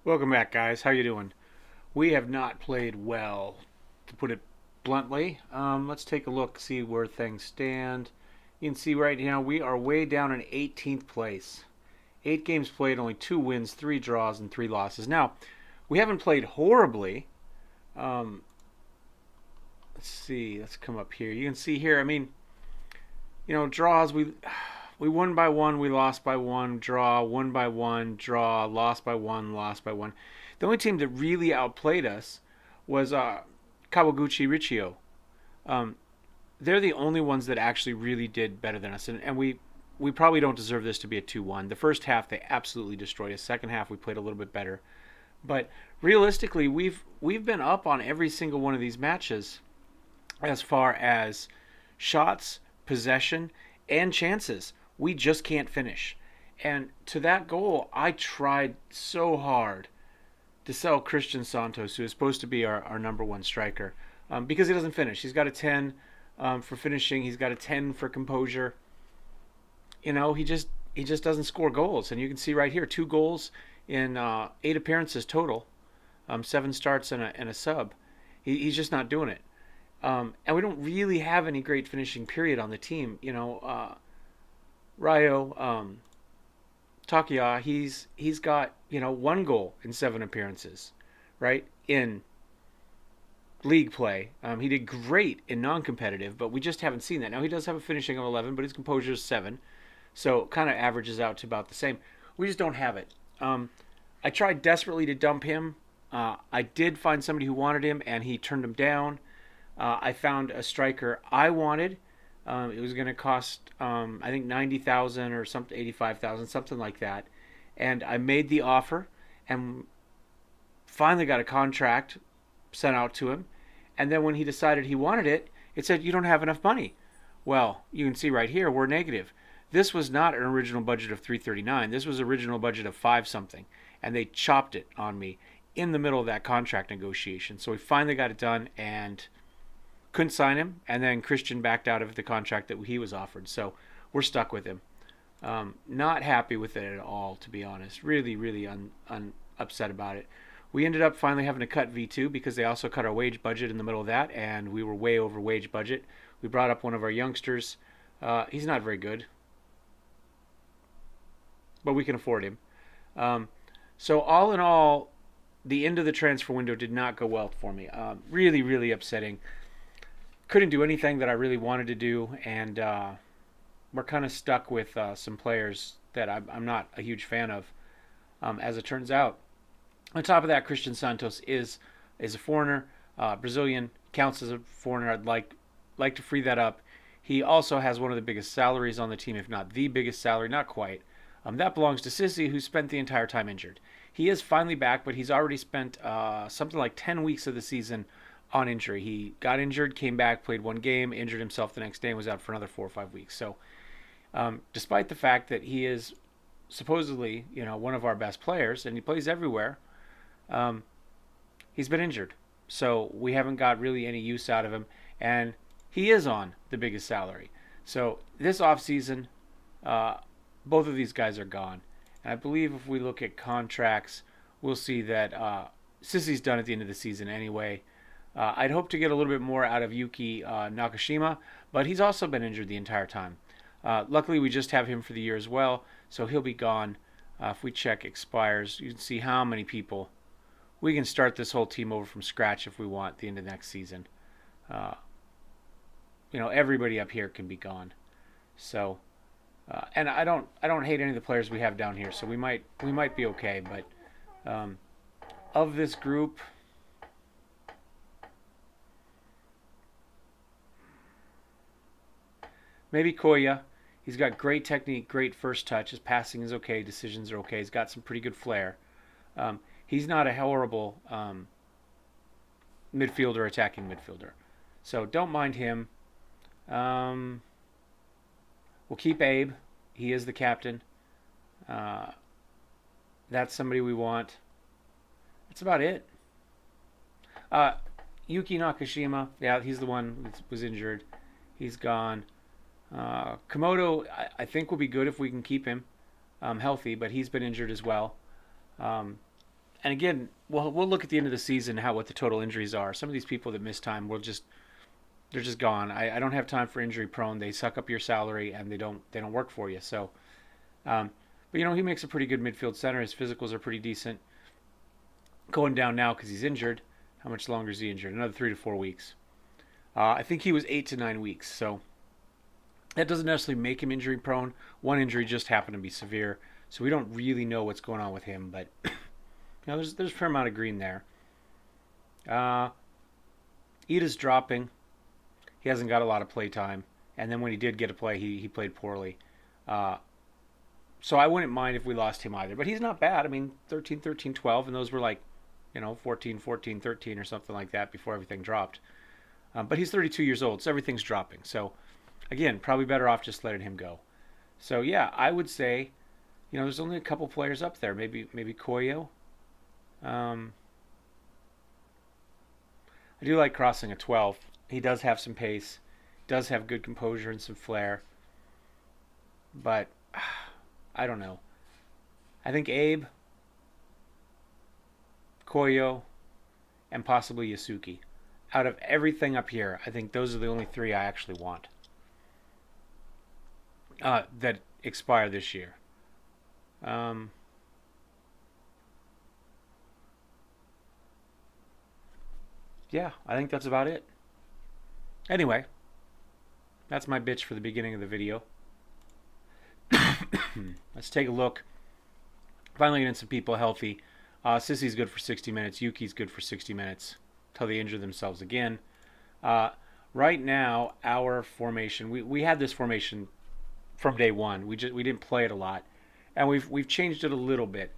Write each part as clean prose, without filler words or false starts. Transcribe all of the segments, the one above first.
Welcome back, guys. How you doing? We have not played well, to put it bluntly. Let's take a look, see where things stand. You can see right now we are way down in 18th place. 8 games played, only 2 wins, 3 draws, and 3 losses. Now, we haven't played horribly. Um, let's see. Let's come up here. You can see here. I mean, draws. We won by one, we lost by one, draw, won by one, draw, lost by one, lost by one. The only team that really outplayed us was Kawaguchi Richio. Um, they're the only ones that actually really did better than us, and we probably don't deserve this to be a 2-1. The first half they absolutely destroyed us. Second half we played a little bit better, but realistically we've been up on every single one of these matches as far as shots, possession, and chances. We just can't finish. And to that goal, I tried so hard to sell Christian Santos, who is supposed to be our number one striker, because he doesn't finish. He's got a 10 for finishing. He's got a 10 for composure. He just doesn't score goals. And you can see right here, 2 goals in 8 appearances total, 7 starts and a sub. He's just not doing it. And we don't really have any great finishing period on the team. Ryo Takia, he's got 1 goal in 7 appearances, right, in league play. He did great in non-competitive, but we just haven't seen that. Now he does have a finishing of 11, but his composure is 7, so kind of averages out to about the same. We just don't have it. I tried desperately to dump him. I did find somebody who wanted him, and he turned him down. I found a striker I wanted. It was going to cost, I think, 90,000 or something, 85,000, something like that. And I made the offer, and finally got a contract sent out to him. And then when he decided he wanted it, it said you don't have enough money. Well, you can see right here we're negative. This was not an original budget of 339. This was original budget of 5 something, and they chopped it on me in the middle of that contract negotiation. So we finally got it done, and couldn't sign him, and then Christian backed out of the contract that he was offered. So we're stuck with him. Not happy with it at all, to be honest. Really, really upset about it. We ended up finally having to cut V2 because they also cut our wage budget in the middle of that, and we were way over wage budget. We brought up one of our youngsters. He's not very good, but we can afford him. So all in all, the end of the transfer window did not go well for me. Really, really upsetting. Couldn't do anything that I really wanted to do, and we're kind of stuck with some players that I'm not a huge fan of, as it turns out. On top of that, Christian Santos is a foreigner, Brazilian, counts as a foreigner. I'd like to free that up. He also has one of the biggest salaries on the team, if not the biggest salary, not quite. That belongs to Sissy, who spent the entire time injured. He is finally back, but he's already spent something like 10 weeks of the season on injury. He got injured, came back, played 1 game, injured himself the next day, and was out for another 4 or 5 weeks. So, despite the fact that he is supposedly, one of our best players, and he plays everywhere, he's been injured. So we haven't got really any use out of him, and he is on the biggest salary. So this offseason, both of these guys are gone. And I believe if we look at contracts, we'll see that Sissy's done at the end of the season anyway. I'd hope to get a little bit more out of Yuki Nakashima, but he's also been injured the entire time. Luckily, we just have him for the year as well, so he'll be gone. If we check expires, you can see how many people. We can start this whole team over from scratch if we want at the end of next season. Everybody up here can be gone. So, and I don't hate any of the players we have down here, so we might be okay. But of this group, maybe Koya. He's got great technique, great first touch. His passing is okay. Decisions are okay. He's got some pretty good flair. He's not a horrible midfielder, attacking midfielder. So don't mind him. We'll keep Abe. He is the captain. That's somebody we want. That's about it. Yuki Nakashima. Yeah, he's the one that was injured. He's gone. Komodo, I think will be good if we can keep him healthy, but he's been injured as well. And And again, we'll look at the end of the season what the total injuries are. Some of these people that miss time they're just gone. I don't have time for injury prone. They suck up your salary and they don't work for you. So, but he makes a pretty good midfield center. His physicals are pretty decent. Going down now because he's injured. How much longer is he injured? Another 3 to 4 weeks. I think he was 8 to 9 weeks. So that doesn't necessarily make him injury prone. One injury just happened to be severe, so we don't really know what's going on with him. But there's a fair amount of green there. Ida's dropping. He hasn't got a lot of play time, and then when he did get a play, he played poorly. So I wouldn't mind if we lost him either. But he's not bad. I mean, 13, 13, 12, and those were like, 14, 14, 13 or something like that before everything dropped. But he's 32 years old, so everything's dropping. So, again, probably better off just letting him go. So, yeah, I would say, there's only a couple players up there. Maybe Koyo. I do like crossing a 12. He does have some pace, does have good composure and some flair. But I don't know. I think Abe, Koyo, and possibly Yasuki. Out of everything up here, I think those are the only 3 I actually want that expire this year. Yeah, I think that's about it. Anyway, that's my bitch for the beginning of the video. Let's take a look. Finally getting some people healthy. Sissy's good for 60 minutes. Yuki's good for 60 minutes until they injure themselves again. Right now, our formation, we had this formation from day one. We didn't play it a lot, and we've changed it a little bit.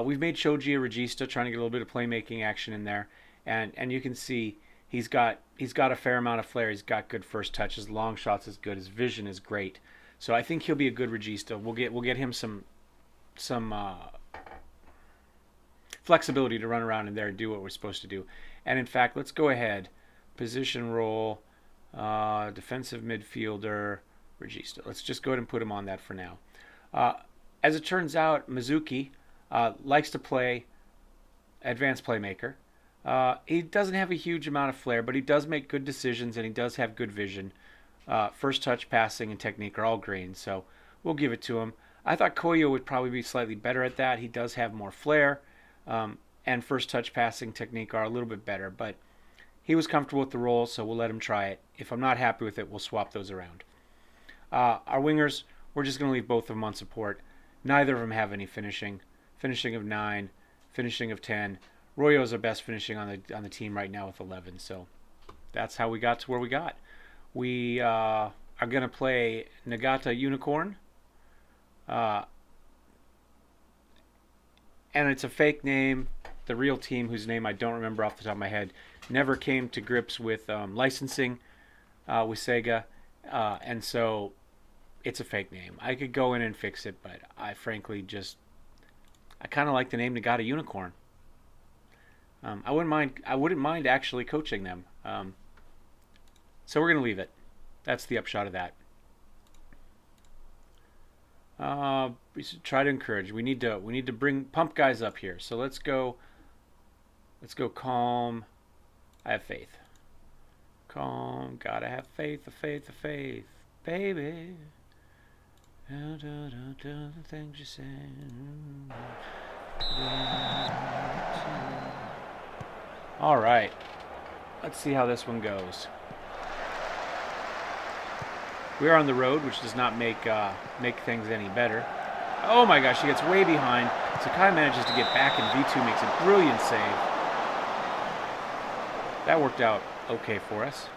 We've made Shoji a regista, trying to get a little bit of playmaking action in there, and you can see he's got a fair amount of flair. He's got good first touch. His long shots is good. His vision is great. So I think he'll be a good regista. We'll get him some flexibility to run around in there and do what we're supposed to do. And in fact, let's go ahead. Position role, defensive midfielder, regista. Let's just go ahead and put him on that for now. As it turns out, Mizuki likes to play advanced playmaker. He doesn't have a huge amount of flair, but he does make good decisions and he does have good vision. First touch, passing, and technique are all green, so we'll give it to him. I thought Koyo would probably be slightly better at that. He does have more flair, and first touch, passing, technique are a little bit better, but he was comfortable with the role, so we'll let him try it. If I'm not happy with it, we'll swap those around. Our wingers, we're just going to leave both of them on support. Neither of them have any finishing. Finishing of 9, finishing of 10. Royo's our best finishing on the team right now with 11, so that's how we got to where we got. We are going to play Nagata Unicorn. And it's a fake name. The real team, whose name I don't remember off the top of my head, never came to grips with licensing with Sega. And so it's a fake name. I could go in and fix it, but I frankly I kind of like the name Nagata Unicorn. I wouldn't mind actually coaching them. So we're going to leave it. That's the upshot of that. We should try to encourage. We need to pump guys up here. So let's go calm. I have faith. Calm. Gotta have faith, faith, baby. The things you say. All right. Let's see how this one goes. We are on the road, which does not make things any better. Oh my gosh, he gets way behind. Sakai manages to get back, and V2 makes a brilliant save. That worked out okay for us.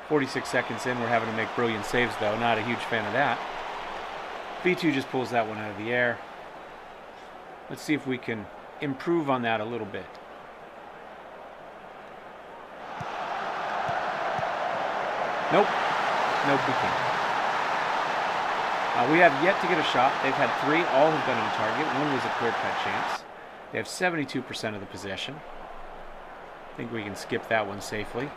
46 seconds in, we're having to make brilliant saves, though. Not a huge fan of that. V2 just pulls that one out of the air. Let's see if we can improve on that a little bit. Nope. Nope, we can't. We have yet to get a shot. They've had 3. All have been on target. One was a clear-cut chance. They have 72% of the possession. I think we can skip that one safely.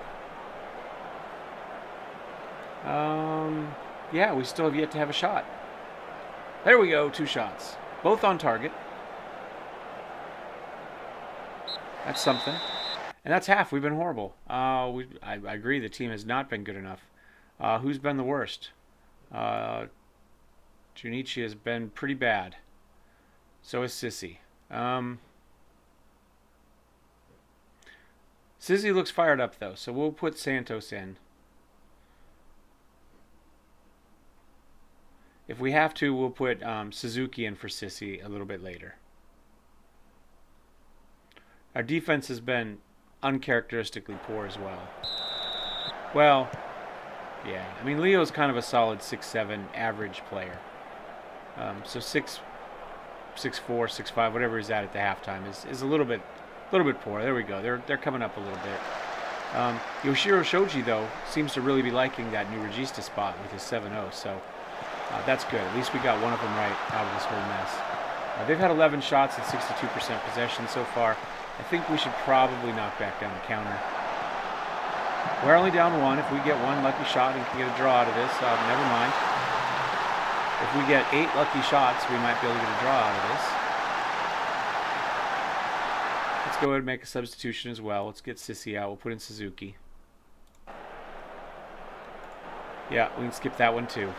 Yeah, we still have yet to have a shot. There we go, 2 shots. Both on target. That's something. And that's half. We've been horrible. I agree. The team has not been good enough. Who's been the worst? Uh, Junichi has been pretty bad. So is Sissy. Um, Sissy looks fired up though, so we'll put Santos in. If we have to, we'll put Suzuki in for Sissy a little bit later. Our defense has been uncharacteristically poor as well. Well, yeah. I mean, Leo's kind of a solid 6'7" average player. So 6'4", 6'5", whatever he's at the halftime is a little bit poor. There we go. They're coming up a little bit. Yoshiro Shoji though seems to really be liking that new regista spot with his 7-0. So that's good. At least we got one of them right out of this whole mess. They've had 11 shots and 62% possession so far. I think we should probably knock back down the counter. We're only down one. If we get one lucky shot and can get a draw out of this, never mind. If we get 8 lucky shots, we might be able to get a draw out of this. Let's go ahead and make a substitution as well. Let's get Sissy out. We'll put in Suzuki. Yeah, we can skip that one too.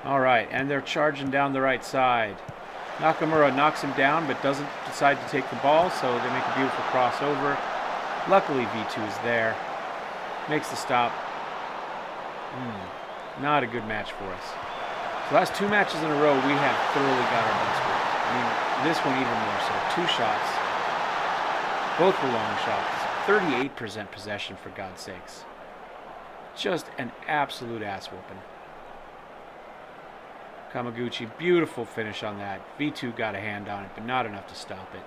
All right, and they're charging down the right side. Nakamura knocks him down, but doesn't decide to take the ball, so they make a beautiful crossover. Luckily, V2 is there. Makes the stop. Not a good match for us. The last 2 matches in a row, we have thoroughly got our butts whipped. I mean, this one even more so. 2 shots. Both were long shots. 38% possession, for God's sakes. Just an absolute ass whooping. Kamaguchi, beautiful finish on that. V2 got a hand on it, but not enough to stop it.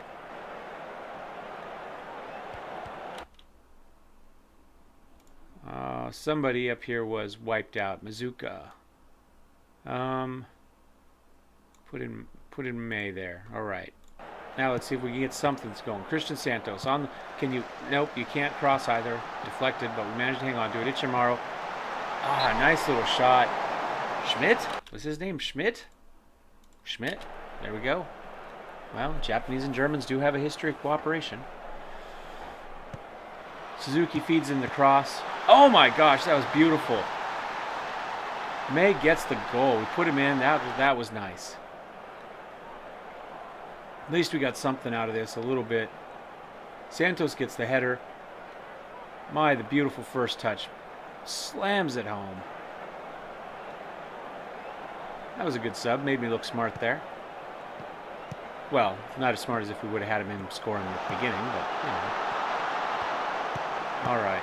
Somebody up here was wiped out. Mizuka. Put in May there. All right. Now let's see if we can get something that's going. Christian Santos on. Can you? Nope, you can't cross either. Deflected, but we managed to hang on to it. Ichimaru. Nice little shot. Schmidt? Was his name Schmidt? Schmidt. There we go. Well, Japanese and Germans do have a history of cooperation. Suzuki feeds in the cross. Oh my gosh, that was beautiful. May gets the goal. We put him in. That was nice. At least we got something out of this, a little bit. Santos gets the header. The beautiful first touch. Slams it home. That was a good sub. Made me look smart there. Well, not as smart as if we would have had him in scoring at the beginning, but, you know. All right.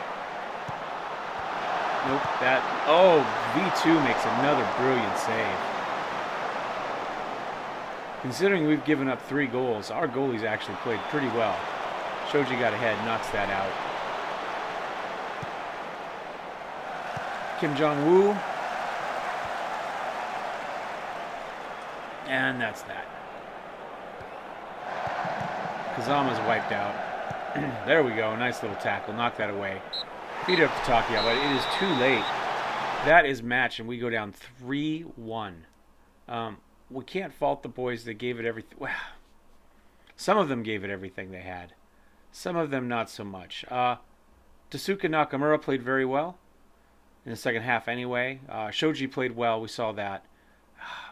Nope, V2 makes another brilliant save. Considering we've given up 3 goals, our goalie's actually played pretty well. Shoji got ahead, knocks that out. Kim Jong-woo. And that's that. Kazama's wiped out. There we go. Nice little tackle. Knock that away. Feed it up to Takia, but it is too late. That is match, and we go down 3-1. We can't fault the boys. They gave it everything. Well, some of them gave it everything they had. Some of them not so much. Tasuka Nakamura played very well in the second half anyway. Shoji played well. We saw that.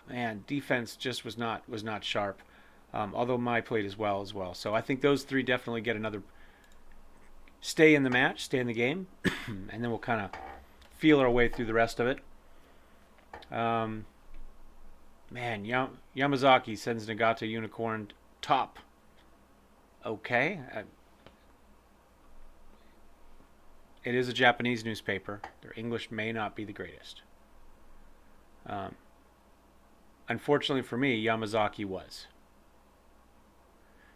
Man, defense just was not sharp. Although Mai played as well. So I think those 3 definitely get another stay in the match, stay in the game, and then we'll kind of feel our way through the rest of it. Yamazaki sends Nagata Unicorn top. Okay. It is a Japanese newspaper. Their English may not be the greatest. Unfortunately for me, Yamazaki was.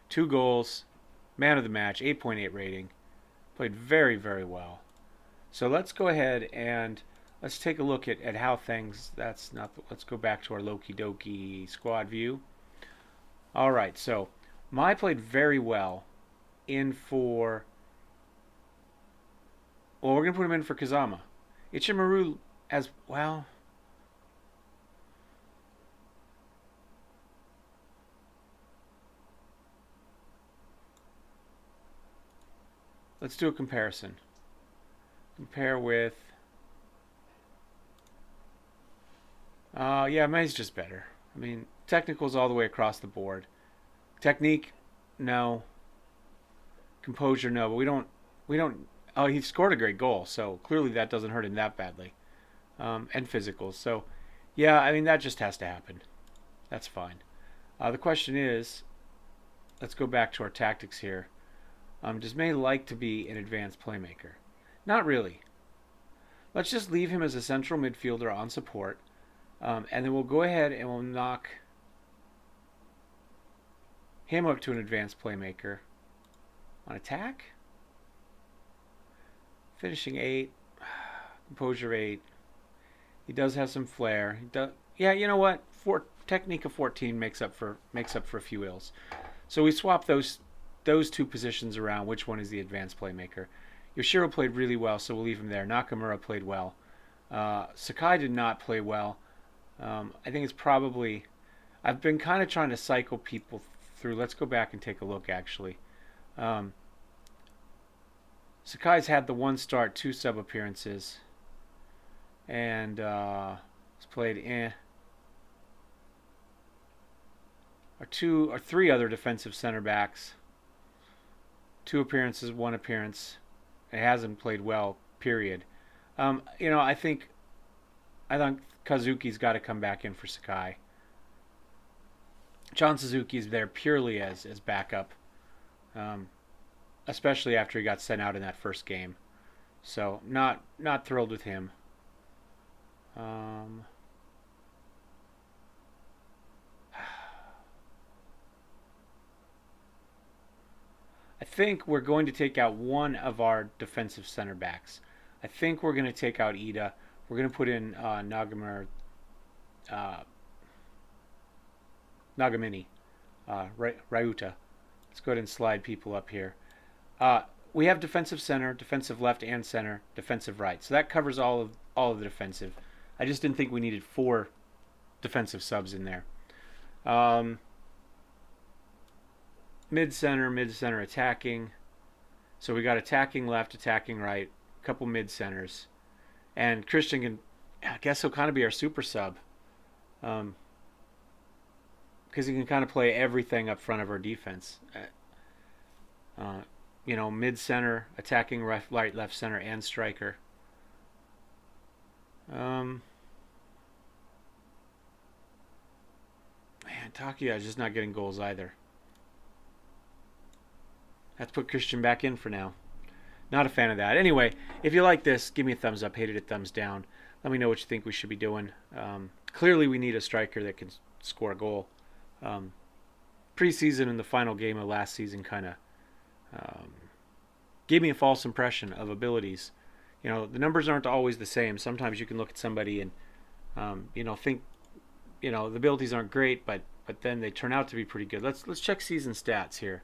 2 goals, man of the match, 8.8 rating. Played very, very well. So let's go ahead and let's take a look at how things, let's go back to our Loki Doki squad view. All right, so Mai played very well we're going to put him in for Kazama. Ichimaru as well. let's do a comparison. Compare with. Yeah, May's just better. I mean, technicals all the way across the board. Technique, no. Composure, no. But we don't. Oh, he scored a great goal, so clearly that doesn't hurt him that badly. And physicals, so yeah, I mean that just has to happen. That's fine. The question is, let's go back to our tactics here. Does May like to be an advanced playmaker? Not really. Let's just leave him as a central midfielder on support, and then we'll go ahead and we'll knock him up to an advanced playmaker on attack. Finishing 8, composure 8. He does have some flair. He does, yeah, you know what? Technique of 14 makes up for a few ills. So we swap those two positions around. Which one is the advanced playmaker? Yoshiro played really well, so we'll leave him there. Nakamura played well. Sakai did not play well. I think it's probably. I've been kind of trying to cycle people through. Let's go back and take a look. Actually, Sakai's had the 1 start, 2 sub appearances, and he's played or 3 other defensive center backs. 2 appearances, 1 appearance. It hasn't played well. Period. I think Kazuki's got to come back in for Sakai. John Suzuki's there purely as backup, especially after he got sent out in that first game. So not thrilled with him. I think we're going to take out one of our defensive center backs. I think we're going to take out Ida. We're going to put in Nagamini, Ryuta. Let's go ahead and slide people up here. We have defensive center, defensive left and center, defensive right. So that covers all of the defensive. I just didn't think we needed 4 defensive subs in there. Mid center attacking. So we got attacking left, attacking right, a couple mid centers. And Christian can, I guess he'll kind of be our super sub. Because he can kind of play everything up front of our defense. Mid center, attacking right, left center, and striker. Man, Takia is just not getting goals either. Have to put Christian back in for now. Not a fan of that. Anyway, if you like this, give me a thumbs up. Hate it, a thumbs down. Let me know what you think we should be doing. Clearly, we need a striker that can score a goal. Preseason and the final game of last season kind of gave me a false impression of abilities. The numbers aren't always the same. Sometimes you can look at somebody and think the abilities aren't great, but then they turn out to be pretty good. Let's check season stats here.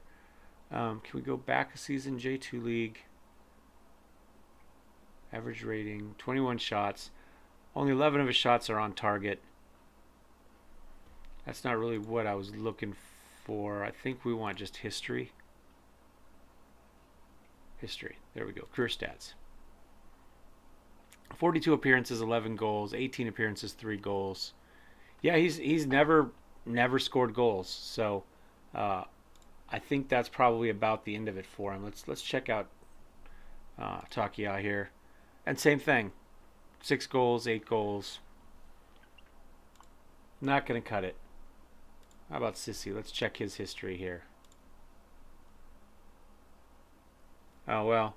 Can we go back a season? J2 League. Average rating, 21 shots. Only 11 of his shots are on target. That's not really what I was looking for. I think we want just history. History. There we go. Career stats. 42 appearances, 11 goals. 18 appearances, 3 goals. Yeah, he's never scored goals. So I think that's probably about the end of it for him. Let's check out Takia here. And same thing. 6 goals, 8 goals. Not going to cut it. How about Sissy? Let's check his history here. Oh, well.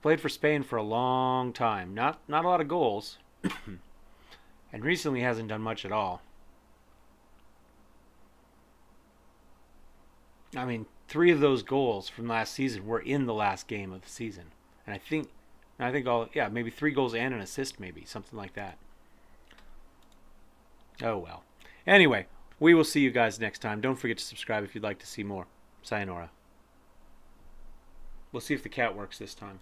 Played for Spain for a long time. Not a lot of goals. And recently hasn't done much at all. I mean, 3 of those goals from last season were in the last game of the season. And I think maybe 3 goals and an assist, maybe. Something like that. Oh, well. Anyway, we will see you guys next time. Don't forget to subscribe if you'd like to see more. Sayonara. We'll see if the cat works this time.